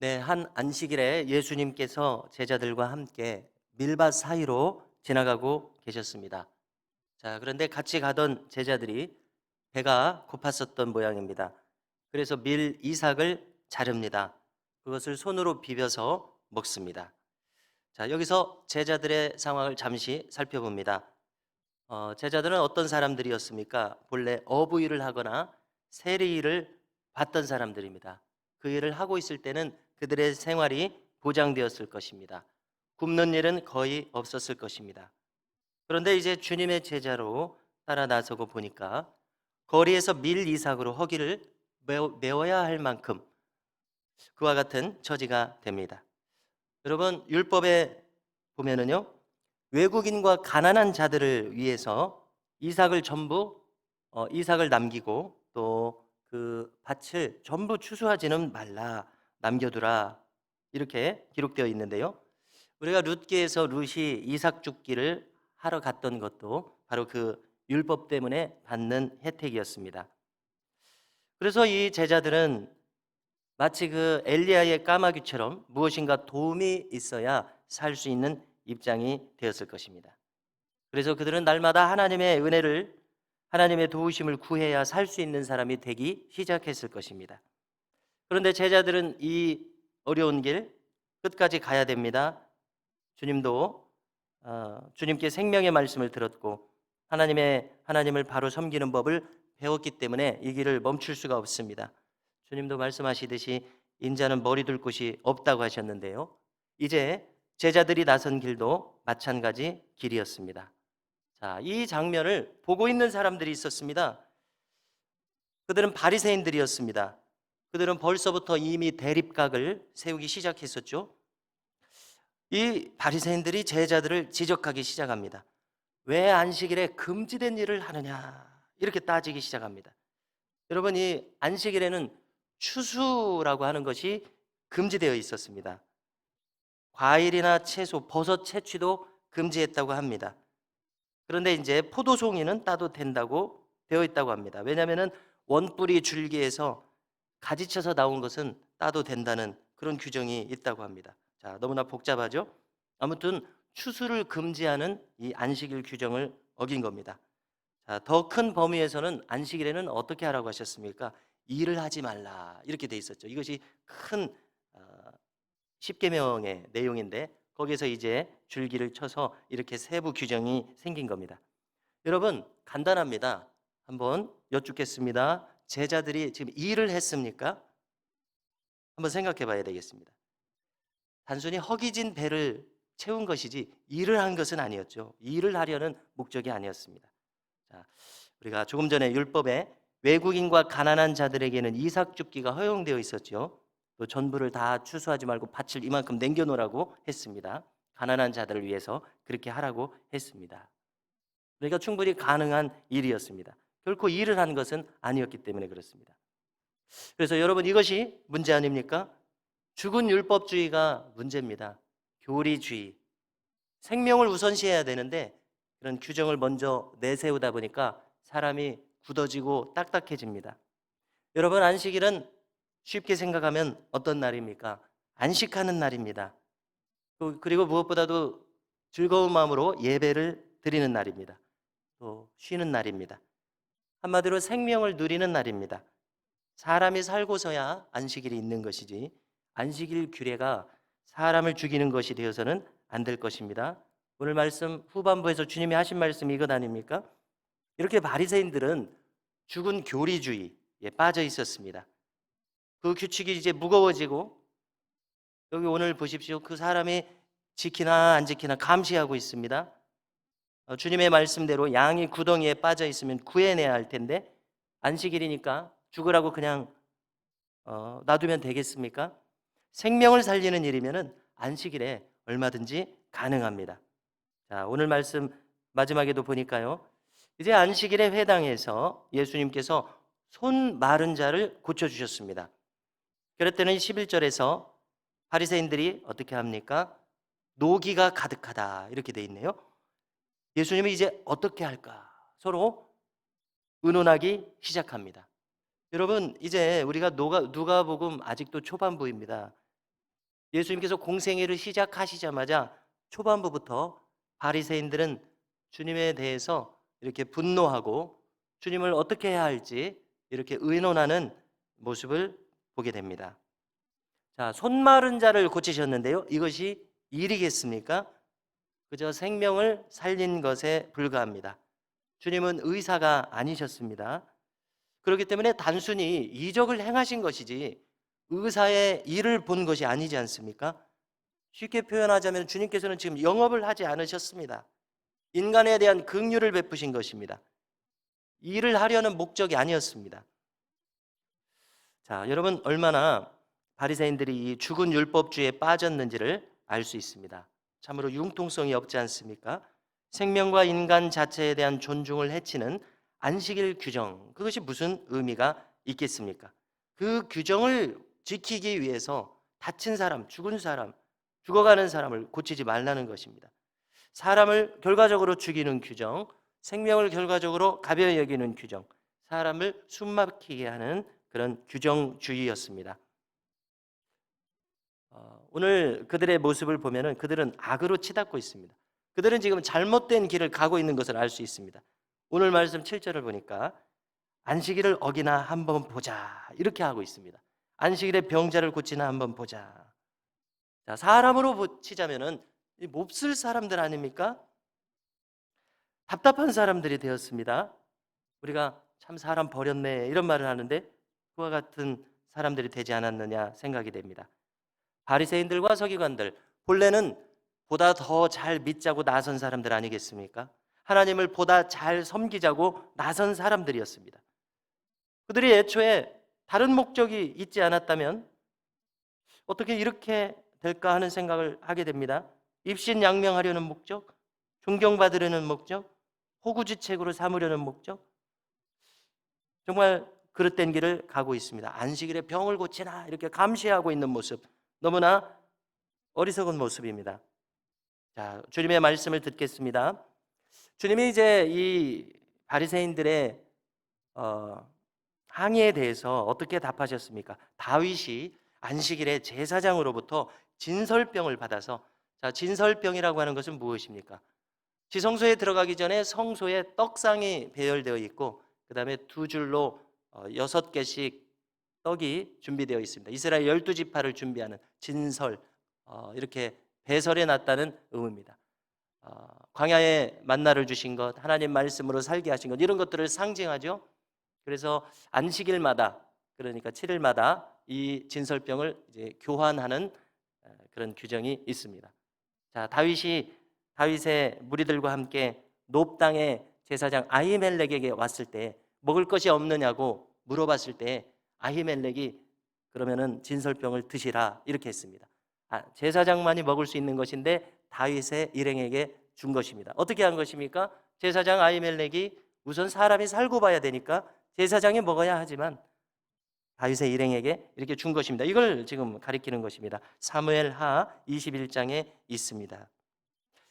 네, 한 안식일에 예수님께서 제자들과 함께 밀밭 사이로 지나가고 계셨습니다. 자, 그런데 같이 가던 제자들이 배가 고팠었던 모양입니다. 그래서 밀 이삭을 자릅니다. 그것을 손으로 비벼서 먹습니다. 자, 여기서 제자들의 상황을 잠시 살펴봅니다. 제자들은 어떤 사람들이었습니까? 본래 어부 일을 하거나 세리 일을 봤던 사람들입니다. 그 일을 하고 있을 때는 그들의 생활이 보장되었을 것입니다. 굶는 일은 거의 없었을 것입니다. 그런데 이제 주님의 제자로 따라 나서고 보니까 거리에서 밀 이삭으로 허기를 메워야 할 만큼 그와 같은 처지가 됩니다. 여러분, 율법에 보면은요, 외국인과 가난한 자들을 위해서 이삭을 전부 이삭을 남기고 또 그 밭을 전부 추수하지는 말라, 남겨두라, 이렇게 기록되어 있는데요. 우리가 룻기에서 룻이 이삭 줍기를 하러 갔던 것도 바로 그 율법 때문에 받는 혜택이었습니다. 그래서 이 제자들은 마치 그 엘리야의 까마귀처럼 무엇인가 도움이 있어야 살 수 있는 입장이 되었을 것입니다. 그래서 그들은 날마다 하나님의 은혜를, 하나님의 도우심을 구해야 살 수 있는 사람이 되기 시작했을 것입니다. 그런데 제자들은 이 어려운 길 끝까지 가야 됩니다. 주님도 주님께 생명의 말씀을 들었고 하나님을 바로 섬기는 법을 배웠기 때문에 이 길을 멈출 수가 없습니다. 주님도 말씀하시듯이 인자는 머리 둘 곳이 없다고 하셨는데요. 이제 제자들이 나선 길도 마찬가지 길이었습니다. 자, 이 장면을 보고 있는 사람들이 있었습니다. 그들은 바리새인들이었습니다. 그들은 벌써부터 이미 대립각을 세우기 시작했었죠. 이 바리새인들이 제자들을 지적하기 시작합니다. 왜 안식일에 금지된 일을 하느냐, 이렇게 따지기 시작합니다. 여러분, 이 안식일에는 추수라고 하는 것이 금지되어 있었습니다. 과일이나 채소, 버섯 채취도 금지했다고 합니다. 그런데 이제 포도송이는 따도 된다고 되어 있다고 합니다. 왜냐하면 원뿌리 줄기에서 가지쳐서 나온 것은 따도 된다는 그런 규정이 있다고 합니다. 자, 너무나 복잡하죠? 아무튼 추수를 금지하는 이 안식일 규정을 어긴 겁니다. 자, 더 큰 범위에서는 안식일에는 어떻게 하라고 하셨습니까? 일을 하지 말라, 이렇게 돼 있었죠. 이것이 큰 십계명의 내용인데 거기에서 이제 줄기를 쳐서 이렇게 세부 규정이 생긴 겁니다. 여러분, 간단합니다. 한번 여쭙겠습니다. 제자들이 지금 일을 했습니까? 한번 생각해 봐야 되겠습니다. 단순히 허기진 배를 채운 것이지 일을 한 것은 아니었죠. 일을 하려는 목적이 아니었습니다. 자, 우리가 조금 전에 율법에 외국인과 가난한 자들에게는 이삭 줍기가 허용되어 있었죠. 또 전부를 다 추수하지 말고 밭을 이만큼 남겨놓으라고 했습니다. 가난한 자들을 위해서 그렇게 하라고 했습니다. 그러니까 충분히 가능한 일이었습니다. 결코 일을 한 것은 아니었기 때문에 그렇습니다. 그래서 여러분, 이것이 문제 아닙니까? 죽은 율법주의가 문제입니다. 교리주의, 생명을 우선시해야 되는데 그런 규정을 먼저 내세우다 보니까 사람이 굳어지고 딱딱해집니다. 여러분, 안식일은 쉽게 생각하면 어떤 날입니까? 안식하는 날입니다. 그리고 무엇보다도 즐거운 마음으로 예배를 드리는 날입니다. 또 쉬는 날입니다. 한마디로 생명을 누리는 날입니다. 사람이 살고서야 안식일이 있는 것이지 안식일 규례가 사람을 죽이는 것이 되어서는 안 될 것입니다. 오늘 말씀 후반부에서 주님이 하신 말씀이 이것 아닙니까? 이렇게 바리새인들은 죽은 교리주의에 빠져 있었습니다. 그 규칙이 이제 무거워지고 여기 오늘 보십시오. 그 사람이 지키나 안 지키나 감시하고 있습니다. 주님의 말씀대로 양이 구덩이에 빠져 있으면 구해내야 할 텐데 안식일이니까 죽으라고 그냥 놔두면 되겠습니까? 생명을 살리는 일이면은 안식일에 얼마든지 가능합니다. 자, 오늘 말씀 마지막에도 보니까요. 이제 안식일의 회당에서 예수님께서 손 마른 자를 고쳐 주셨습니다. 그랬더니 11절에서 바리새인들이 어떻게 합니까? 노기가 가득하다, 이렇게 돼 있네요. 예수님이 이제 어떻게 할까? 서로 의논하기 시작합니다. 여러분, 이제 우리가 누가복음 아직도 초반부입니다. 예수님께서 공생애를 시작하시자마자 초반부부터 바리새인들은 주님에 대해서 이렇게 분노하고 주님을 어떻게 해야 할지 이렇게 의논하는 모습을 보게 됩니다. 자, 손 마른 자를 고치셨는데요. 이것이 일이겠습니까? 그저 생명을 살린 것에 불과합니다. 주님은 의사가 아니셨습니다. 그렇기 때문에 단순히 이적을 행하신 것이지 의사의 일을 본 것이 아니지 않습니까? 쉽게 표현하자면 주님께서는 지금 영업을 하지 않으셨습니다. 인간에 대한 긍휼을 베푸신 것입니다. 일을 하려는 목적이 아니었습니다. 자, 여러분 얼마나 바리새인들이 이 죽은 율법주의에 빠졌는지를 알 수 있습니다. 참으로 융통성이 없지 않습니까? 생명과 인간 자체에 대한 존중을 해치는 안식일 규정, 그것이 무슨 의미가 있겠습니까? 그 규정을 지키기 위해서 다친 사람, 죽은 사람, 죽어가는 사람을 고치지 말라는 것입니다. 사람을 결과적으로 죽이는 규정, 생명을 결과적으로 가벼이 여기는 규정, 사람을 숨막히게 하는 그런 규정주의였습니다. 오늘 그들의 모습을 보면은 그들은 악으로 치닫고 있습니다. 그들은 지금 잘못된 길을 가고 있는 것을 알 수 있습니다. 오늘 말씀 7절을 보니까 안식일을 어기나 한번 보자 이렇게 하고 있습니다. 안식일에 병자를 고치나 한번 보자. 자, 사람으로 치자면은 몹쓸 사람들 아닙니까? 답답한 사람들이 되었습니다. 우리가 참 사람 버렸네 이런 말을 하는데 그와 같은 사람들이 되지 않았느냐 생각이 됩니다. 바리새인들과 서기관들, 본래는 보다 더 잘 믿자고 나선 사람들 아니겠습니까? 하나님을 보다 잘 섬기자고 나선 사람들이었습니다. 그들이 애초에 다른 목적이 있지 않았다면 어떻게 이렇게 될까 하는 생각을 하게 됩니다. 입신양명하려는 목적, 존경받으려는 목적, 호구지책으로 삼으려는 목적, 정말 그릇된 길을 가고 있습니다. 안식일에 병을 고치나 이렇게 감시하고 있는 모습, 너무나 어리석은 모습입니다. 자, 주님의 말씀을 듣겠습니다. 주님이 이제 이 바리새인들의 항의에 대해서 어떻게 답하셨습니까? 다윗이 안식일에 제사장으로부터 진설병을 받아서, 자, 진설병이라고 하는 것은 무엇입니까? 지성소에 들어가기 전에 성소에 떡상이 배열되어 있고 그 다음에 두 줄로 6개씩 떡이 준비되어 있습니다. 이스라엘 12지파를 준비하는 진설, 이렇게 배설해 놨다는 의미입니다. 광야에 만나를 주신 것, 하나님 말씀으로 살게 하신 것, 이런 것들을 상징하죠. 그래서 안식일마다, 그러니까 7일마다 이 진설병을 이제 교환하는 그런 규정이 있습니다. 자, 다윗의 무리들과 함께 놉 땅의 제사장 아히멜렉에게 왔을 때 먹을 것이 없느냐고 물어봤을 때 아히멜렉이 그러면은 진설병을 드시라 이렇게 했습니다. 제사장만이 먹을 수 있는 것인데 다윗의 일행에게 준 것입니다. 어떻게 한 것입니까? 제사장 아히멜렉이 우선 사람이 살고 봐야 되니까 제사장이 먹어야 하지만 다윗의 일행에게 이렇게 준 것입니다. 이걸 지금 가리키는 것입니다. 사무엘하 21장에 있습니다.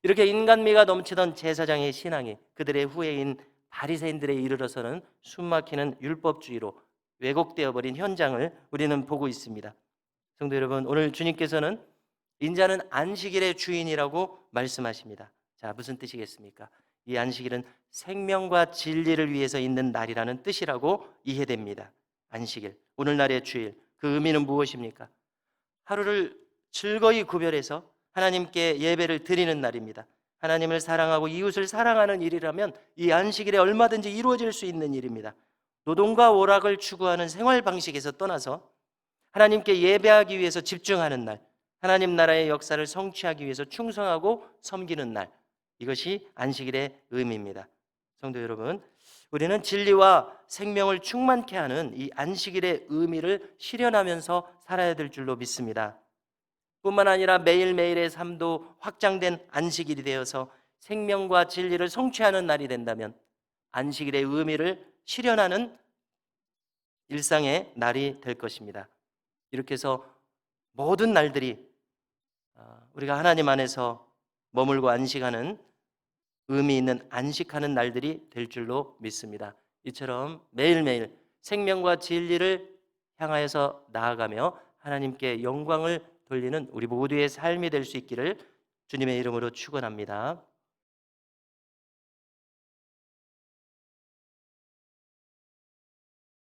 이렇게 인간미가 넘치던 제사장의 신앙이 그들의 후예인 바리새인들에 이르러서는 숨막히는 율법주의로 왜곡되어 버린 현장을 우리는 보고 있습니다. 성도 여러분, 오늘 주님께서는 인자는 안식일의 주인이라고 말씀하십니다. 자, 무슨 뜻이겠습니까? 이 안식일은 생명과 진리를 위해서 있는 날이라는 뜻이라고 이해됩니다. 안식일, 오늘날의 주일, 그 의미는 무엇입니까? 하루를 즐거이 구별해서 하나님께 예배를 드리는 날입니다. 하나님을 사랑하고 이웃을 사랑하는 일이라면 이 안식일에 얼마든지 이루어질 수 있는 일입니다. 노동과 오락을 추구하는 생활 방식에서 떠나서 하나님께 예배하기 위해서 집중하는 날, 하나님 나라의 역사를 성취하기 위해서 충성하고 섬기는 날, 이것이 안식일의 의미입니다. 성도 여러분, 우리는 진리와 생명을 충만케 하는 이 안식일의 의미를 실현하면서 살아야 될 줄로 믿습니다. 뿐만 아니라 매일매일의 삶도 확장된 안식일이 되어서 생명과 진리를 성취하는 날이 된다면 안식일의 의미를 실현하는 일상의 날이 될 것입니다. 이렇게 해서 모든 날들이 우리가 하나님 안에서 머물고 안식하는 의미 있는 안식하는 날들이 될 줄로 믿습니다. 이처럼 매일매일 생명과 진리를 향하여서 나아가며 하나님께 영광을 돌리는 우리 모두의 삶이 될 수 있기를 주님의 이름으로 축원합니다.